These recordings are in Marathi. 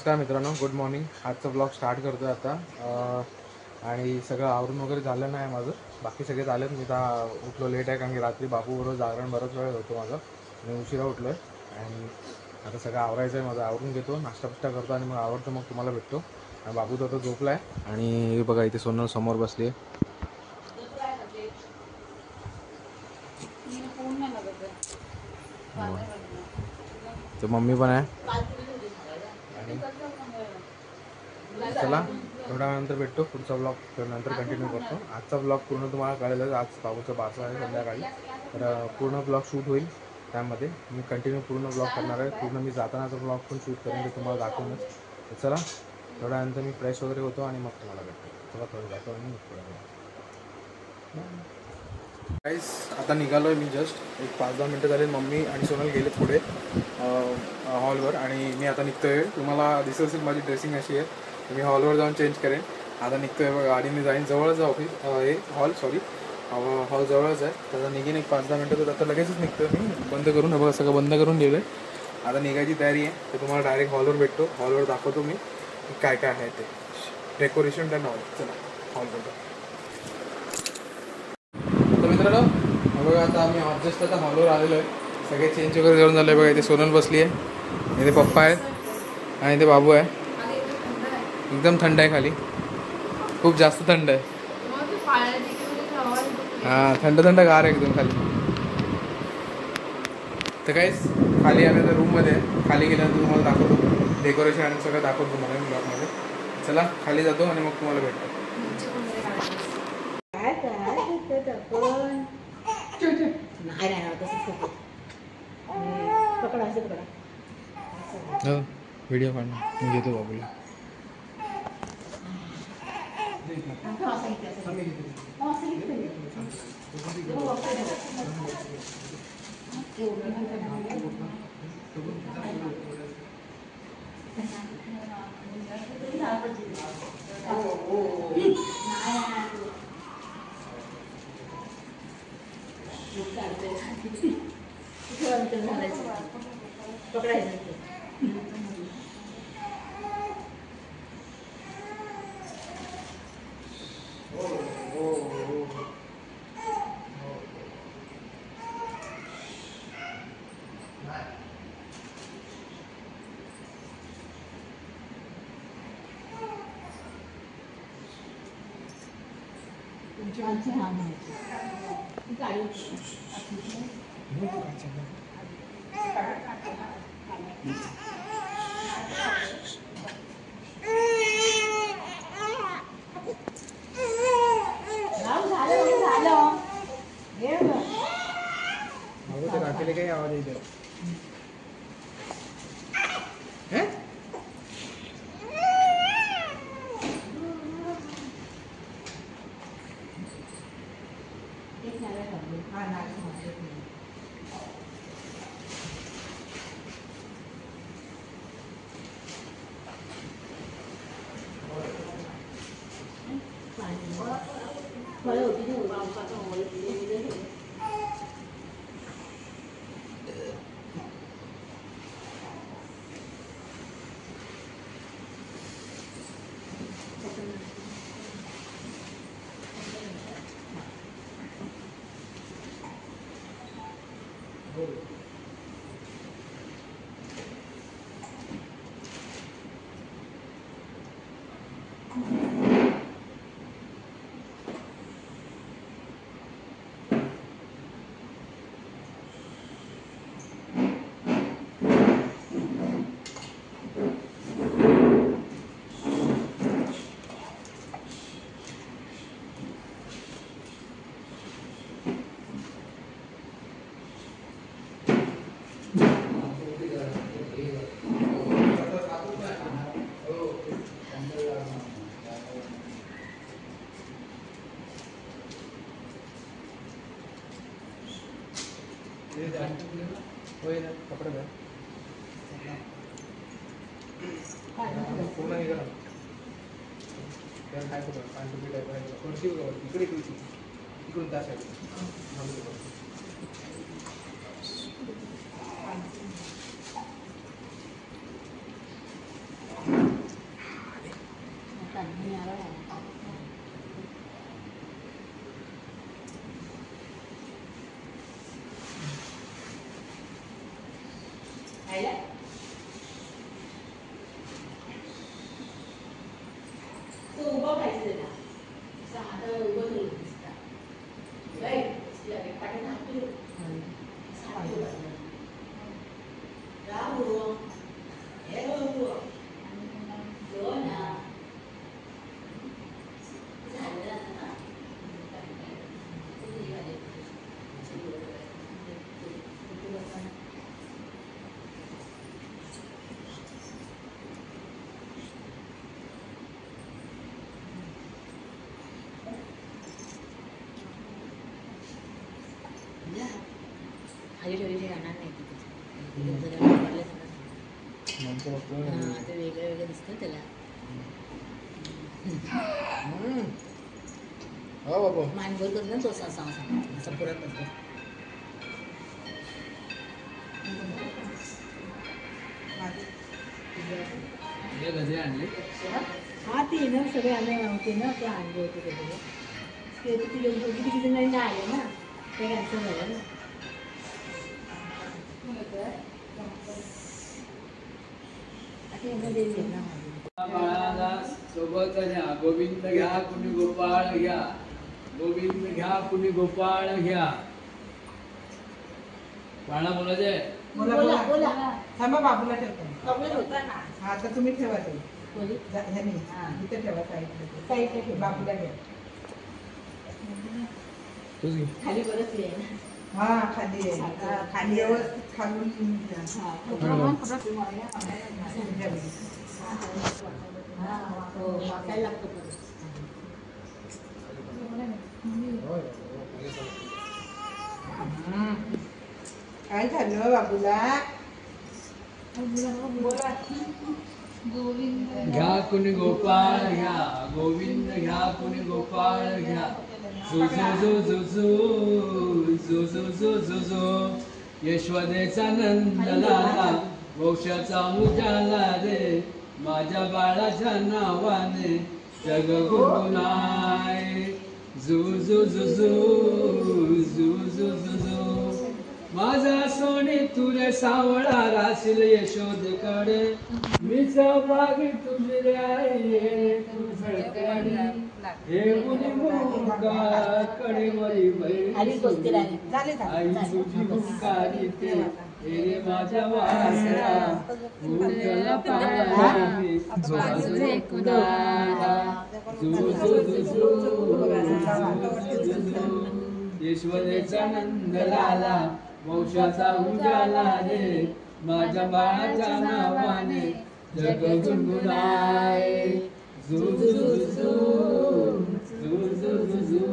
नमस्कार मित्रांनो, गुड मॉर्निंग. आजचा ब्लॉग स्टार्ट करतो आता. आणि सगळं आवरून वगैरे झालं नाही माझं, बाकी सगळे झालेत. मी आता उठलो लेट आहे कारण की रात्री बाबूबरोबर जागरण बराच वेळ होतो माझं आणि उशिरा उठलो आहे. आणि आता सगळं आवरायचं आहे माझं. आवरून घेतो, नाश्ता पिष्टा करतो आणि मग आवडतो, मग तुम्हाला भेटतो. आणि बाबू तर आता झोपला आहे. आणि बघा इथे सोनल समोर बसली आहे. तर मम्मी पण आहे. आणि चला थोड्या वेळानंतर भेटतो. पुढचा ब्लॉग नंतर कंटिन्यू करतो. आजचा ब्लॉग पूर्ण तुम्हाला कळेलच. आज बाबूचं बारसं आहे संध्याकाळी, तर पूर्ण ब्लॉग शूट होईल. त्यामध्ये मी कंटिन्यू पूर्ण ब्लॉग करणार आहे. पूर्ण मी जातानाचा ब्लॉग पण शूट करेन, ते तुम्हाला दाखवूनच. तर चला थोड्या वेळानंतर मी फ्रेश वगैरे होतो आणि मग तुम्हाला भेटतो. चला थोडं जातो आणि मग थोडं गाईस आता निघालो आहे मी. जस्ट एक 5-10 मिनटं झाले. मम्मी आणि सोनल गेले पुढे हॉलवर आणि मी आता निघतो आहे. तुम्हाला दिसत असेल माझी ड्रेसिंग अशी आहे. मी हॉलवर जाऊन चेंज करेन. आता निघतो आहे. गाडीने जाईन. जवळच आहे ऑफिस, हे हॉल जवळच आहे. त्याचा निघेन एक 5-10 मिनटं. तर आता लगेचच निघतो आहे मी. बंद करून बघा, सगळं बंद करून ठेवलं आहे. आता निघायची तयारी आहे. तर तुम्हाला डायरेक्ट हॉलवर भेटतो. हॉलवर दाखवतो मी काय काय आहे ते डेकोरेशन टन हॉल. चला हॉलवर. तर मित्रांनो बघा, आता आम्ही जस्ट आता हॉलवर आलेलो आहे. सगळे चेंज वगैरे करून झालं आहे. बघा इथे सोनल बसली आहे, इथे पप्पा आहेत आणि इथे बाबू आहे. एकदम थंड आहे खाली, खूप जास्त थंड आहे. हां, थंड थंड गार आहे एकदम खाली. तर काहीच खाली आम्ही आता रूममध्ये खाली गेल्यानंतर तुम्हाला दाखवतो डेकोरेशन आणि सगळं दाखवतो तुम्हाला मी ब्लॉगमध्ये. चला खाली जातो आणि मग तुम्हाला भेटतो. व्हिडिओ काढणार मी घेतो बाबूला. काही आवाज येतो. कपडे द्या पूर्ण हे करा. काय करू पाणी टाईप इकडे इकडून त्या साईड. खाली ठेवली राहणार नाही तिथे ते वेगळं वेगळं दिसतं त्याला. मानभर करतो ना तो असा पुरत नसतो. हा ती ना सगळे आले होते ना ते आणले होते ते किती जणांनी नाही आले ना ते कॅन्सल झालं ना. बाळाला सोबत घ्या गोविंद घ्या कुणी गोपाळ घ्या गोविंद घ्या कुणी गोपाळ घ्या. बाळा बोलायचे बोला बोला थांबा बाबूला ठेवतो. हा तर तुम्ही ठेवा ते इथे ठेवा साईडला ठेवा बाबूला घ्या. खाली बरंच आहे. हा खाली आहे खाली व्यवस्थित खालून वाकायला लागतो. काय झालं बाबूला बोला. घ्या कुणी गोपाळ घ्या गोविंद घ्या कुणी गोपाळ घ्या. जो जो जो जो जो जो जो जो जो जो यशोदेचा नंद लाला वंशाचा उजाला रे माझ्या बाळाच्या नावाने जग गुणगुणाय. जो जो जो जो जो जो जो जो माझा सोने तुरे सावळा राशील यशोदेकडे मीच भागी तुझी रे आई तू झळकणी हे मुली मुंगाकडे मरी बहीण आई तुझी मुंगारी ते हे रे माझ्या वासरा मुंगला पाणी बाजूने कुणाला जो जो जो जो यशोदेचा नंद लाला वंशाचा उजाला रे माझ्या बाळाच्या नावाने जग गुणगुणाय. झू झू झू झू झू झू झू.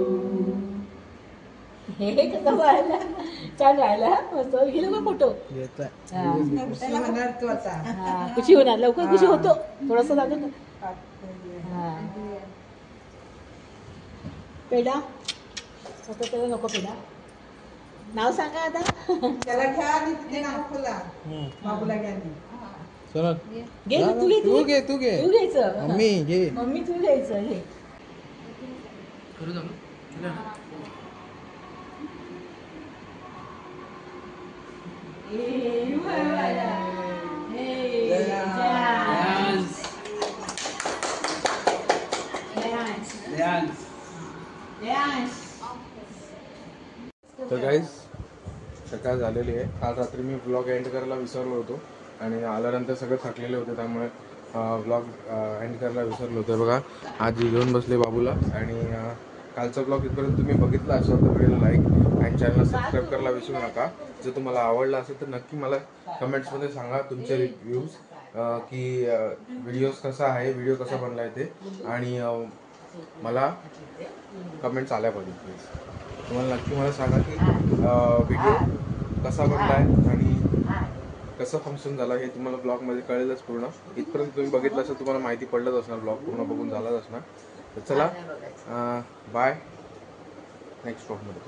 हे कसं व्हायला छान राहिला मस्त गेलो का फोटो. होणार तू आता खुशी होणार लवकर खुशी होतो थोडस लागत. पेढा आता त्याला नको पेढा. नाव सांगा आता. त्याला घ्या आणि तिथे नाव खोला बाबूला घ्या. घे तू घे तू घे तू घ्यायचं. मम्मी घे मम्मी तू घ्यायचं हे. करू जाऊ तर गाईज सकाळ झालेली आहे. काल रात्री मी ब्लॉग एंड करायला विसरलो होतो आणि आल्यानंतर सगळं थकलेले होते त्यामुळे ब्लॉग एंड करायला विसरलो होतो. बघा आज घेऊन बसले बाबूला. आणि कालचा ब्लॉग इथपर्यंत तुम्ही बघितला असेल तर व्हिडिओला लाईक आणि चॅनलला सबस्क्राईब करायला विसरू नका. जर तुम्हाला आवडला असेल तर नक्की मला कमेंट्समध्ये सांगा तुमचे रिव्ह्यूज की व्हिडिओज कसा आहे व्हिडिओ कसा बनला आहे ते. आणि मला कमेंट्स आल्या पाहिजे प्लीज. तुम्हाला नक्की मला सांगा की व्हिडिओ कसा बनला आहे आणि कसं फंक्शन झालं हे तुम्हाला ब्लॉगमध्ये कळेलच पूर्ण. इथपर्यंत तुम्ही बघितलं असेल तुम्हाला माहिती पडलंच असणार ब्लॉग पूर्ण बघून झालाच असणार. तर चला बाय नेक्स्ट ब्लॉगमध्ये.